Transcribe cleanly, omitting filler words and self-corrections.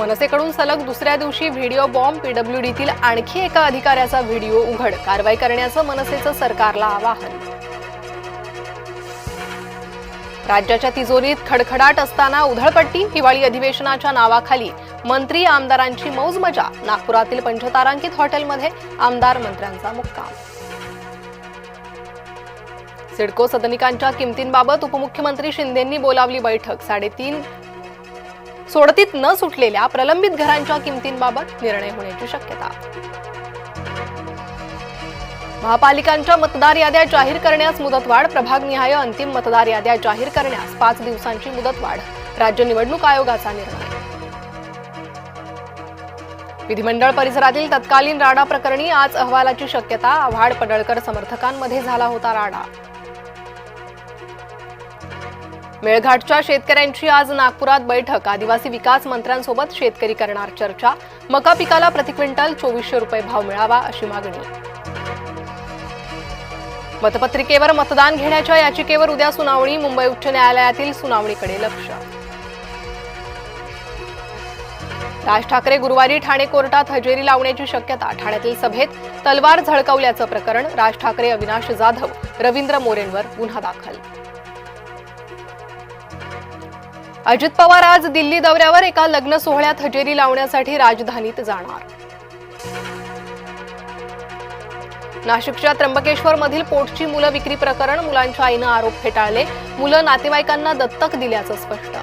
मनसेकडून सलग दुसऱ्या दिवशी व्हिडिओ बॉम्ब, पीडब्ल्यूडीतील आणखी एका अधिकाऱ्याचा व्हिडिओ उघड, कारवाई करण्याचं मनसेचं सरकारला आवाहन. राज्याच्या तिजोरीत खडखडाट असताना उधळपट्टी, हिवाळी अधिवेशनाच्या नावाखाली मंत्री आमदारांची मौज मजा. नागपुरातील पंचतारांकित हॉटेलमध्ये आमदार मंत्र्यांचा मुक्काम. सिडको सदनिकांच्या किमतींबाबत उपमुख्यमंत्री शिंदेंनी बोलावली बैठक. 3.5 सोडतीत न सुटलेल्या प्रलंबित घरांच्या किमतींबाबत निर्णय होण्याची शक्यता. महापालिकांच्या मतदार याद्या जाहीर करण्यास मुदतवाढ. प्रभागनिहाय अंतिम मतदार याद्या जाहीर करण्यास 5 दिवसांची मुदतवाढ. राज्य निवडणूक आयोगाचा निर्णय. विधिमंडळ परिसरातील तत्कालीन राडा प्रकरणी आज अहवालाची शक्यता. आव्हाड पडळकर समर्थकांमध्ये झाला होता राडा. मेळघाटच्या शेतकऱ्यांची आज नागपुरात बैठक. आदिवासी विकास मंत्र्यांसोबत शेतकरी करणार चर्चा. मका पिकाला प्रति क्विंटल 2400 रुपये भाव मिळावा अशी मागणी. मतपत्रिकेवर मतदान घेण्याच्या याचिकेवर उद्या सुनावणी. मुंबई उच्च न्यायालयातील सुनावणीकडे लक्ष. राज ठाकरे गुरुवारी ठाणे कोर्टात हजेरी लावण्याची शक्यता. ठाण्यातील सभेत तलवार झळकावल्याचं प्रकरण. राज ठाकरे, अविनाश जाधव, रवींद्र मोरेंवर गुन्हा दाखल. अजित पवार आज दिल्ली दौऱ्यावर. एका लग्न सोहळ्यात हजेरी लावण्यासाठी राजधानीत जाणार. नाशिकच्या त्र्यंबकेश्वर मधील पोटची मुलं विक्री प्रकरण. मुलांच्या आईनं आरोप फेटाळले. मुलं नातेवाईकांना दत्तक दिल्याचं स्पष्ट.